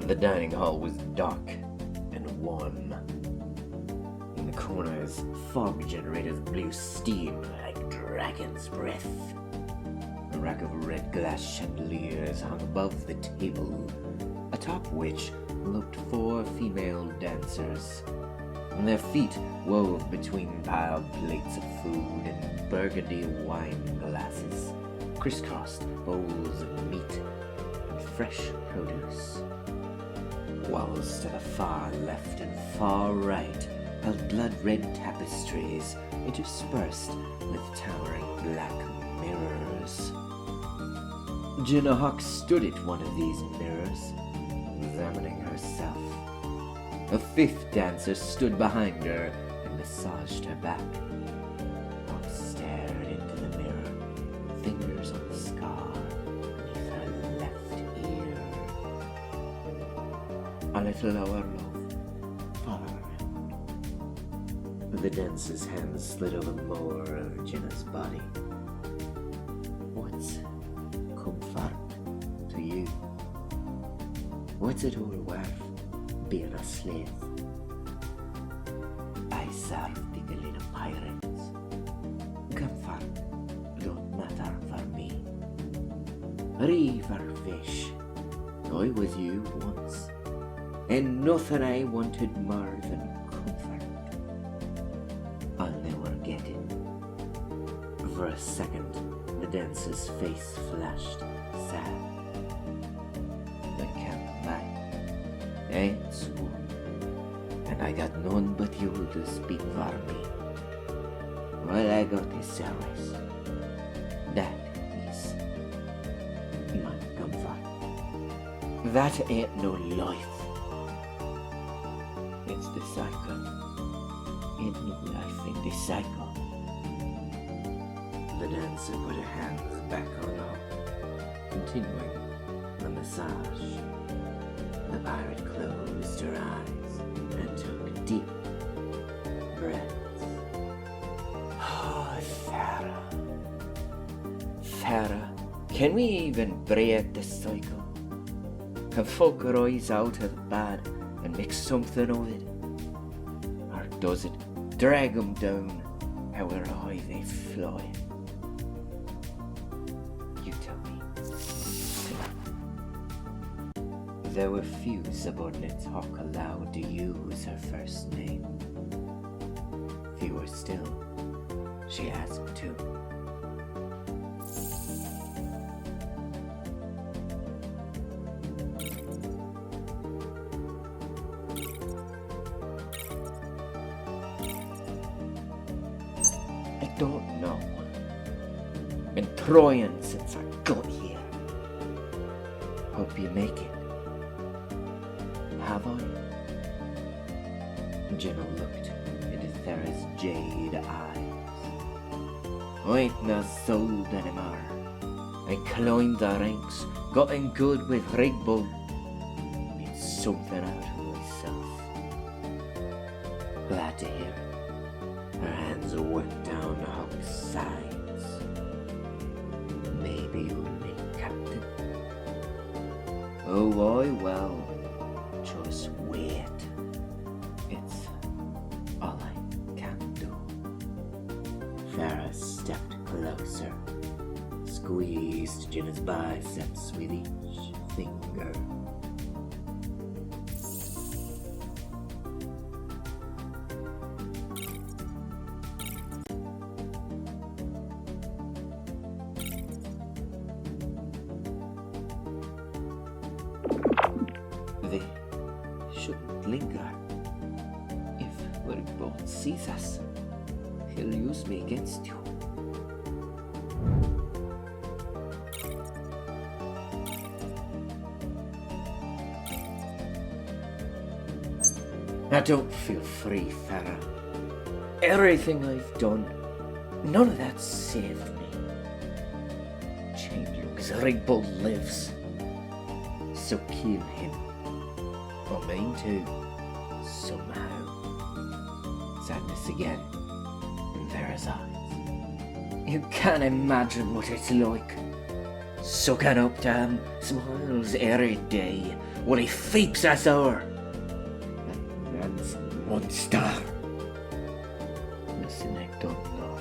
The dining hall was dark and warm. In the corners, fog generators blew steam like dragon's breath. A rack of red glass chandeliers hung above the table, atop which looked 4 female dancers. Their feet wove between piled plates of food and burgundy wine glasses, crisscrossed bowls of meat and fresh produce. Walls to the far left and far right held blood-red tapestries interspersed with towering black mirrors. Jynna stood at one of these mirrors, examining herself. A 5th dancer stood behind her and massaged her back. Hawk stared into the mirror, fingers on the scar beneath her left ear. A little lower, love. Follow her. The dancer's hands slid over more of Jynna's body. What's comfort to you? What's it all worth? Being a slave. I serve the little pirates. Comfort don't matter for me. River fish. I was you once, and nothing I wanted more than comfort. I'll never get it. For a second, the dancer's face flashed sad. Ain't so, and I got none but you to speak for me. Well, I got this service. That is my comfort. That ain't no life. It's the cycle. Ain't no life in the cycle. The dancer put her hands back on her, continuing the massage. The pirate closed her eyes and took deep breaths. Oh, Farah. Farah, can we even break the cycle? Can folk rise out of the bad and make something of it? Or does it drag them down however high they fly? You tell me. There were few subordinates Hawk allowed to use her first name. Fewer still, she asked too. I don't know. Been trying since I got here. Hope you make it. Have I? Jynna looked into Thera's jade eyes. I ain't no sold anymore. I climbed the ranks, gotten good with Red Bull, made something out of myself. Glad to hear it. Her hands went down Hawk's sides. Maybe you'll make captain. Oh, I will. Just wait. It's all I can do. Farah stepped closer, squeezed Jynna's biceps with each finger. They shouldn't linger. If Red sees us, he'll use me against you. I don't feel free, Farah. Everything I've done, none of that saved me. Changeling's Red Bull lives, so kill him. Or mine too, somehow. Sadness again in Vera's eyes. You can't imagine what it's like. Sucking up to him, smiles every day, What he feeps us o'er. That's one star. Listen, I don't know.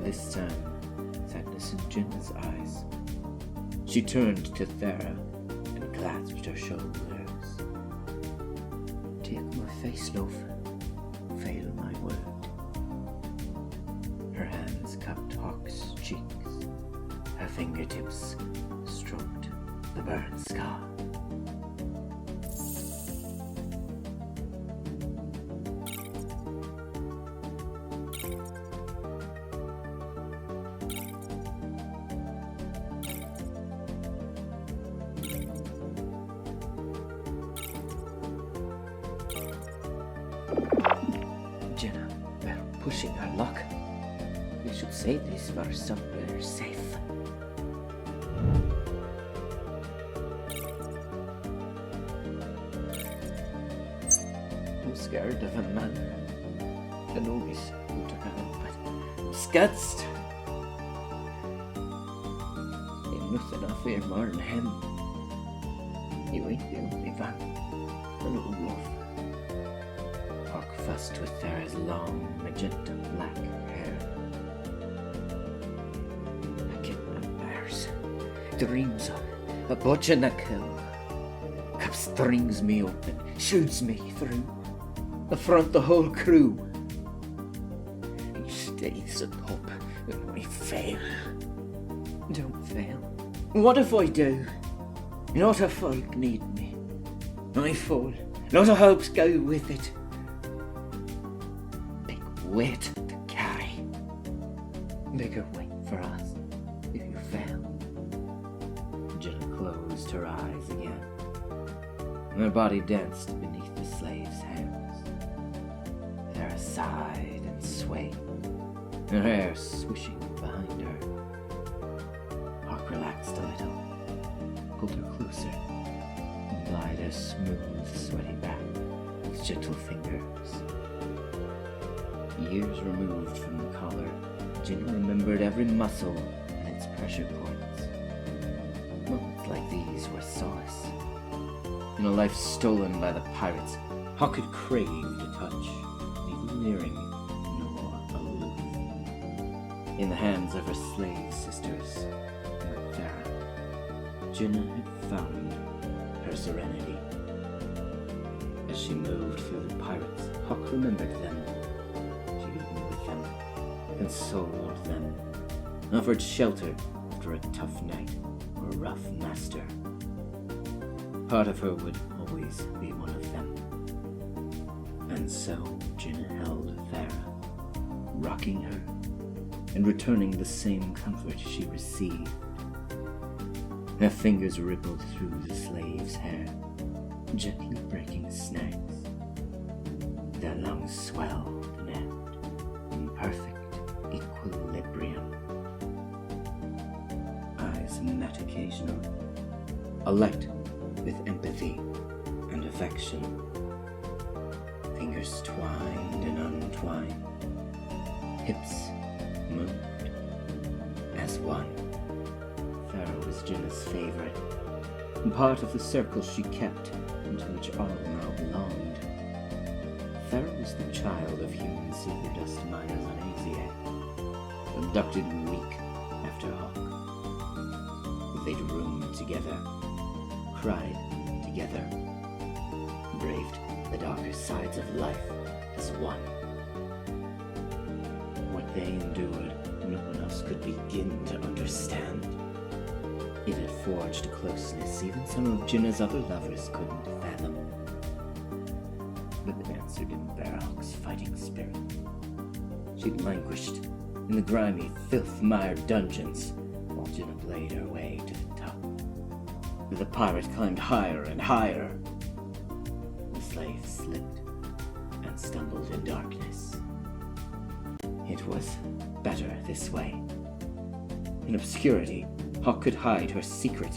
This time, sadness in Jynna's eyes. She turned to Thera and clasped her shoulders. Take my face, love. Fail my word. Her hands cupped Hawk's cheeks. Her fingertips stroked the burn scar. Jynna, we're pushing our luck. We should save this for somewhere safe. I'm scared of a man. The noise who took a help, but I'm scadsed. Ain't nothing I fear more than him. You ain't the only van. An old wolf. Hawk fussed with Thera's long, magenta black hair. I get nightmares, dreams of a butch and a kill. Cap strings me open, shoots me through, affront the whole crew. He stays at hope when we fail. Don't fail. What if I do? Not a folk need me. I fall, not a hopes go with it. Weight to carry. Bigger weight for us if you fail. Jynna closed her eyes again. Her body danced beneath the slave's hands. Thera sighed and swayed, her hair swishing behind her. Hawk relaxed a little, pulled her closer, and plied her smooth, sweaty back with gentle fingers. Years removed from the collar, Jynna remembered every muscle and its pressure points. Moments like these were solace. In a life stolen by the pirates, Hawk had craved a touch, neither leering nor aloof. In the hands of her slave sisters, like Thera, Jynna had found her serenity. As she moved through the pirates, Hawk remembered them. Consoled them, offered shelter after a tough night or a rough master. Part of her would always be one of them. And so Jynna held Thera, rocking her and returning the same comfort she received. Her fingers rippled through the slave's hair, gently breaking snags. Their lungs swelled and ebbed in perfect equilibrium. Eyes met occasionally, alight with empathy and affection. Fingers twined and untwined. Hips moved as one. Thera was Jynna's favorite, and part of the circle she kept, into which all now belonged. Thera was the child of human silver dust miners on Asia, abducted week after Hawk. They'd roomed together, cried together, braved the darker sides of life as one. What they endured, no one else could begin to understand. It had forged a closeness even some of Jynna's other lovers couldn't fathom. But it answered in Hawk's fighting spirit. She'd languished in the grimy, filth-mired dungeons, while Jynna played her way to the top. The pirate climbed higher and higher. The slave slipped and stumbled in darkness. It was better this way. In obscurity, Hawk could hide her secret,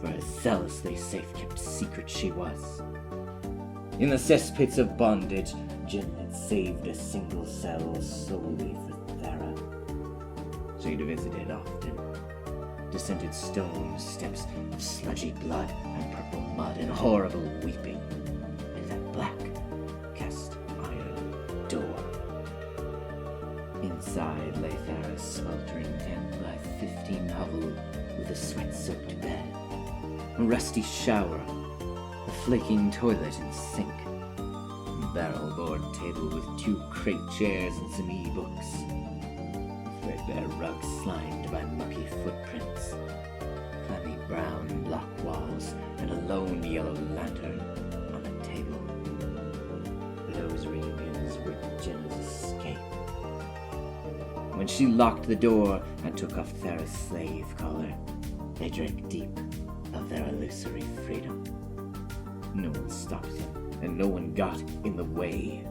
for a zealously safe-kept secret she was. In the cesspits of bondage, Jynna had saved a single cell solely for Thera. She'd visited often, descended stone steps of sludgy blood and purple mud and horrible weeping to that black cast iron door. Inside lay Thara's sweltering 10-by-15 hovel with a sweat-soaked bed, a rusty shower, a flaking toilet and sink, a barrel-board table with 2 crate chairs and some e-books, a threadbare rug slimed by mucky footprints, clammy brown block walls, and a lone yellow lantern on the table. Those reunions were Jynna's escape. When she locked the door and took off Thara's slave collar, they drank deep of their illusory freedom. No one stopped them, and no one got in the way.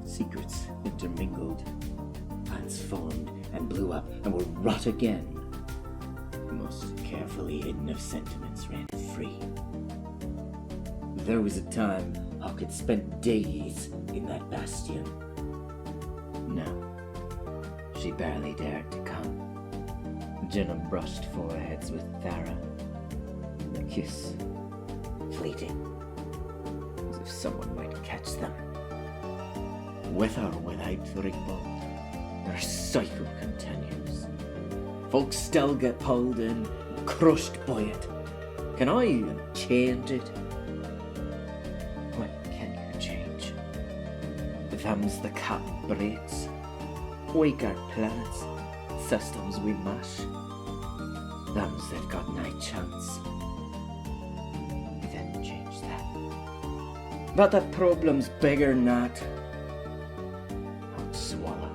Secrets intermingled, plans formed and blew up and were wrought again. The most carefully hidden of sentiments ran free. There was a time Hawk had spent days in that bastion. Now, she barely dared to come. Jynna brushed foreheads with Thara. A kiss, fleeting, as if someone might catch them. With or without the revolt, their cycle continues. Folks still get pulled in, crushed by it. Can I even change it? What can you change? Them's the cap breaks. Weaker planets, systems we mash. Them's that got no chance. We then change that. But the problem's bigger than that. Hot swallowed.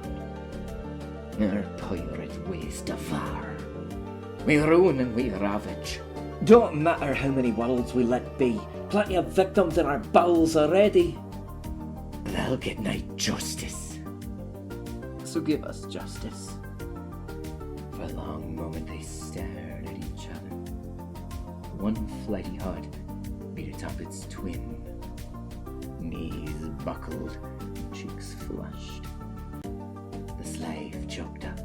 Our pirate ways devour. We ruin and we ravage. Don't matter how many worlds we let be. Plenty of victims in our bowels already. They'll get no justice. So give us justice. For a long moment they stared at each other. One flighty heart beat atop its twin. Knees buckled, cheeks flushed. The slave choked up.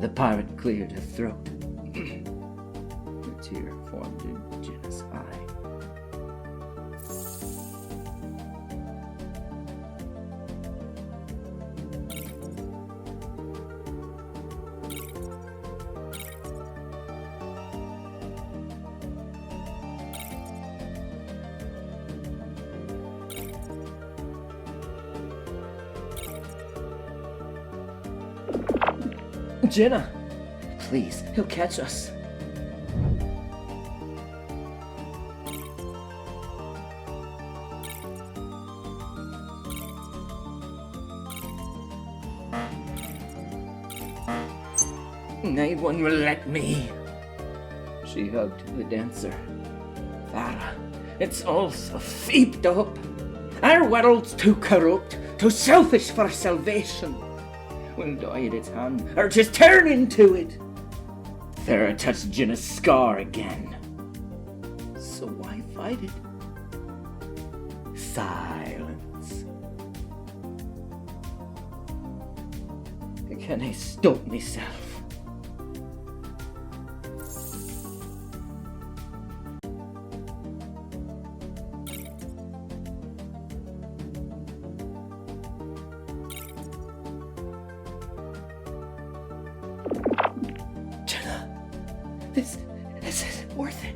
The pirate cleared her throat. A tear formed in Jynna's eye. Jynna! Please, he'll catch us. No one will let me. She hugged the dancer. Thara, it's all so feeped up. Our world's too corrupt, too selfish for salvation. We'll die at its hand, or just turn into it. Thara touched Jynna's scar again. So why fight it? Silence. Can I stop myself? This isn't worth it.